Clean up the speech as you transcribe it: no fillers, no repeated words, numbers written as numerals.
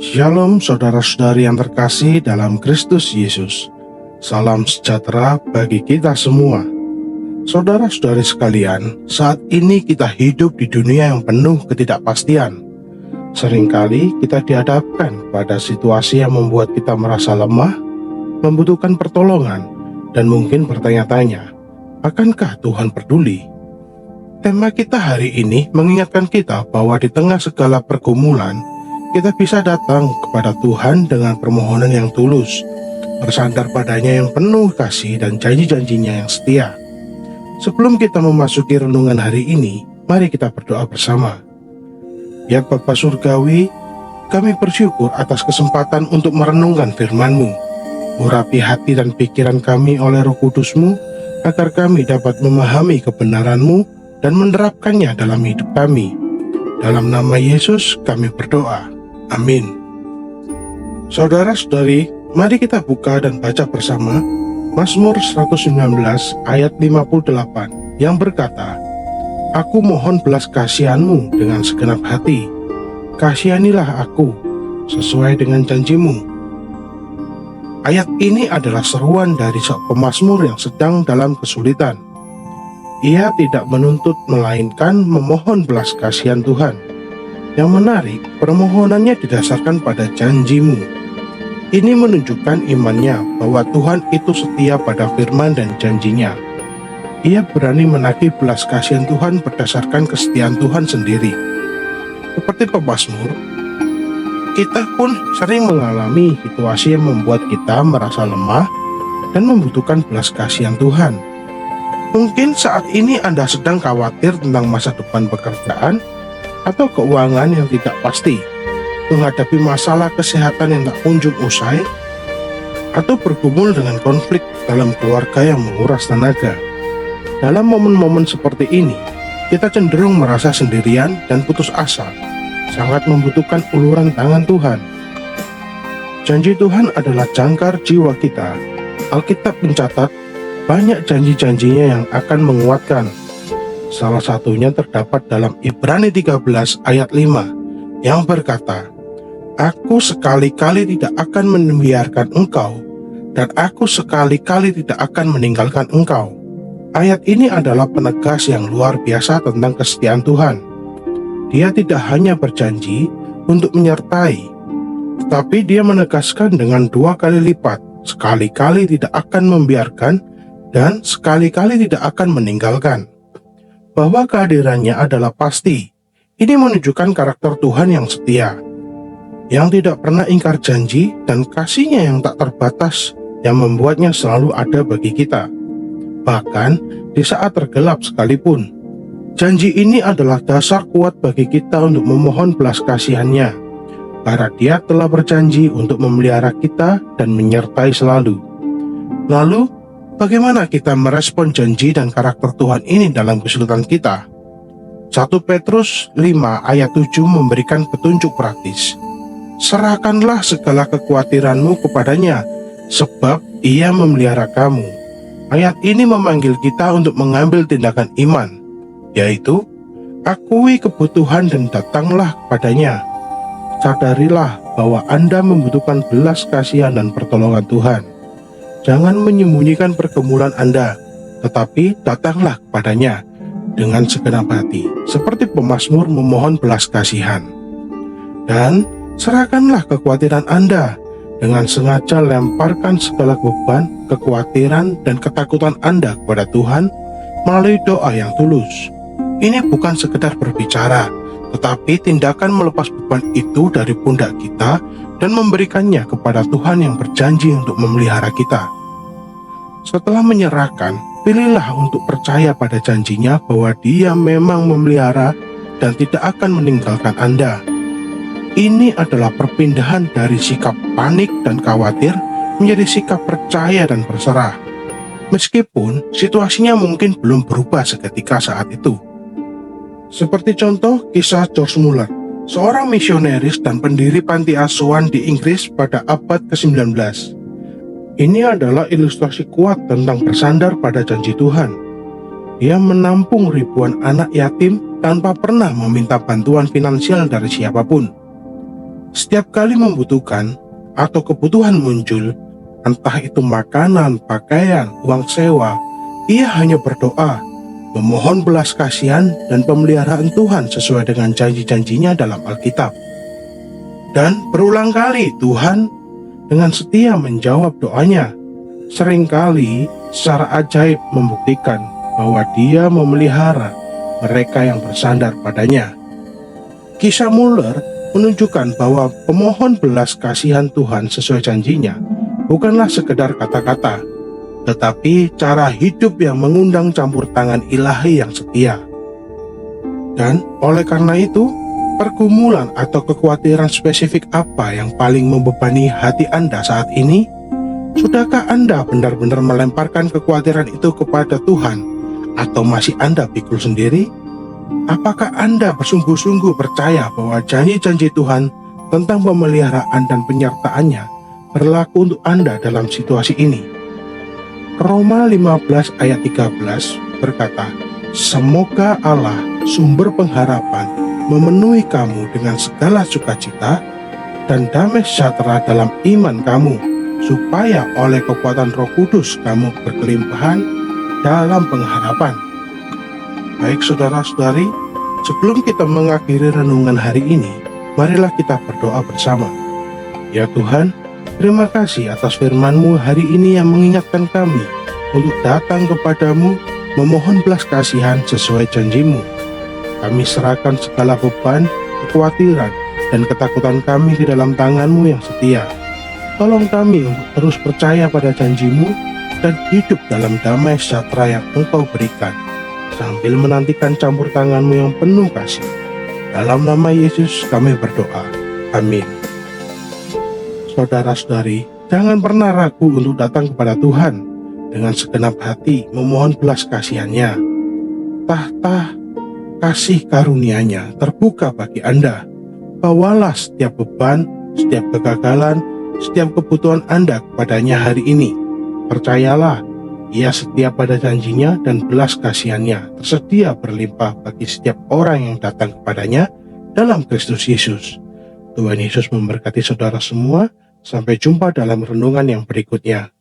Shalom saudara-saudari yang terkasih dalam Kristus Yesus. Salam sejahtera bagi kita semua. Saudara-saudari sekalian, saat ini kita hidup di dunia yang penuh ketidakpastian. Seringkali kita dihadapkan pada situasi yang membuat kita merasa lemah, membutuhkan pertolongan, dan mungkin bertanya-tanya, akankah Tuhan peduli? Tema kita hari ini mengingatkan kita bahwa di tengah segala pergumulan, kita bisa datang kepada Tuhan dengan permohonan yang tulus, bersandar padanya yang penuh kasih dan janji-janjinya yang setia. Sebelum kita memasuki renungan hari ini, mari kita berdoa bersama. Ya Bapa Surgawi, kami bersyukur atas kesempatan untuk merenungkan firman-Mu. Urapi hati dan pikiran kami oleh Roh Kudus-Mu, agar kami dapat memahami kebenaran-Mu dan menerapkannya dalam hidup kami. Dalam nama Yesus kami berdoa. Amin. Saudara-saudari, mari kita buka dan baca bersama Mazmur 119 ayat 58 yang berkata, Aku mohon belas kasihan-Mu dengan segenap hati. Kasihanilah aku sesuai dengan janji-Mu. Ayat ini adalah seruan dari seorang pemazmur yang sedang dalam kesulitan. Ia tidak menuntut melainkan memohon belas kasihan Tuhan. Yang menarik, permohonannya didasarkan pada janji-Mu. Ini menunjukkan imannya bahwa Tuhan itu setia pada firman dan janjinya. Ia berani menagih belas kasihan Tuhan berdasarkan kesetiaan Tuhan sendiri. Seperti pemazmur, kita pun sering mengalami situasi yang membuat kita merasa lemah dan membutuhkan belas kasihan Tuhan. Mungkin saat ini Anda sedang khawatir tentang masa depan pekerjaan atau keuangan yang tidak pasti, menghadapi masalah kesehatan yang tak kunjung usai, atau bergumul dengan konflik dalam keluarga yang menguras tenaga. Dalam momen-momen seperti ini, kita cenderung merasa sendirian dan putus asa, sangat membutuhkan uluran tangan Tuhan. Janji Tuhan adalah jangkar jiwa kita. Alkitab mencatat banyak janji-janjinya yang akan menguatkan. Salah satunya terdapat dalam Ibrani 13 ayat 5 yang berkata, Aku sekali-kali tidak akan membiarkan engkau, dan aku sekali-kali tidak akan meninggalkan engkau. Ayat ini adalah penegas yang luar biasa tentang kesetiaan Tuhan. Dia tidak hanya berjanji untuk menyertai, tetapi dia menegaskan dengan 2 kali lipat, sekali-kali tidak akan membiarkan, dan sekali-kali tidak akan meninggalkan. Bahwa kehadirannya adalah pasti. Ini menunjukkan karakter Tuhan yang setia, yang tidak pernah ingkar janji, dan kasih-Nya yang tak terbatas yang membuatnya selalu ada bagi kita, bahkan di saat tergelap sekalipun. Janji ini adalah dasar kuat bagi kita untuk memohon belas kasihan-Nya, karena Dia telah berjanji untuk memelihara kita dan menyertai selalu. Lalu, bagaimana kita merespon janji dan karakter Tuhan ini dalam kesulitan kita? 1 Petrus 5 ayat 7 memberikan petunjuk praktis. Serahkanlah segala kekhawatiranmu kepadanya, sebab Ia memelihara kamu. Ayat ini memanggil kita untuk mengambil tindakan iman, yaitu akui kebutuhan dan datanglah kepadanya. Sadarilah bahwa Anda membutuhkan belas kasihan dan pertolongan Tuhan. Jangan menyembunyikan pergumulan Anda, tetapi datanglah kepadanya dengan segenap hati, seperti pemazmur memohon belas kasihan. Dan serahkanlah kekhawatiran Anda, dengan sengaja lemparkan segala beban, kekhawatiran, dan ketakutan Anda kepada Tuhan melalui doa yang tulus. Ini bukan sekedar berbicara, tetapi tindakan melepas beban itu dari pundak kita dan memberikannya kepada Tuhan yang berjanji untuk memelihara kita. Setelah menyerahkan, pilihlah untuk percaya pada janjinya bahwa Dia memang memelihara dan tidak akan meninggalkan Anda. Ini adalah perpindahan dari sikap panik dan khawatir menjadi sikap percaya dan berserah, meskipun situasinya mungkin belum berubah seketika saat itu. Seperti contoh kisah George Muller, seorang misionaris dan pendiri panti asuhan di Inggris pada abad ke-19. Ini adalah ilustrasi kuat tentang bersandar pada janji Tuhan. Dia menampung ribuan anak yatim tanpa pernah meminta bantuan finansial dari siapapun. Setiap kali membutuhkan atau kebutuhan muncul, entah itu makanan, pakaian, uang sewa, ia hanya berdoa, memohon belas kasihan dan pemeliharaan Tuhan sesuai dengan janji-janjinya dalam Alkitab. Dan berulang kali Tuhan dengan setia menjawab doanya, seringkali secara ajaib membuktikan bahwa Dia memelihara mereka yang bersandar padanya. Kisah Muller menunjukkan bahwa pemohon belas kasihan Tuhan sesuai janjinya bukanlah sekedar kata-kata, tetapi cara hidup yang mengundang campur tangan ilahi yang setia. Dan oleh karena itu, pergumulan atau kekhawatiran spesifik apa yang paling membebani hati Anda saat ini? Sudahkah Anda benar-benar melemparkan kekhawatiran itu kepada Tuhan, atau masih Anda pikul sendiri? Apakah Anda bersungguh-sungguh percaya bahwa janji-janji Tuhan tentang pemeliharaan dan penyertaannya berlaku untuk Anda dalam situasi ini? Roma 15 ayat 13 berkata, "Semoga Allah, sumber pengharapan, memenuhi kamu dengan segala sukacita dan damai sejahtera dalam iman kamu, supaya oleh kekuatan Roh Kudus kamu berkelimpahan dalam pengharapan." Baik saudara-saudari, sebelum kita mengakhiri renungan hari ini, marilah kita berdoa bersama. Ya Tuhan, terima kasih atas firman-Mu hari ini yang mengingatkan kami untuk datang kepadamu memohon belas kasihan sesuai janji-Mu. Kami serahkan segala beban, kekhawatiran, dan ketakutan kami di dalam tangan-Mu yang setia. Tolong kami untuk terus percaya pada janji-Mu dan hidup dalam damai sejahtera yang Engkau berikan, sambil menantikan campur tangan-Mu yang penuh kasih. Dalam nama Yesus kami berdoa. Amin. Saudara-saudari, jangan pernah ragu untuk datang kepada Tuhan dengan segenap hati memohon belas kasihan-Nya. Tahta kasih karunia-Nya terbuka bagi Anda. Bawalah setiap beban, setiap kegagalan, setiap kebutuhan Anda kepadanya hari ini. Percayalah, Ia setia pada janjinya dan belas kasihan-Nya tersedia berlimpah bagi setiap orang yang datang kepadanya dalam Kristus Yesus. Tuhan Yesus memberkati saudara semua. Sampai jumpa dalam renungan yang berikutnya.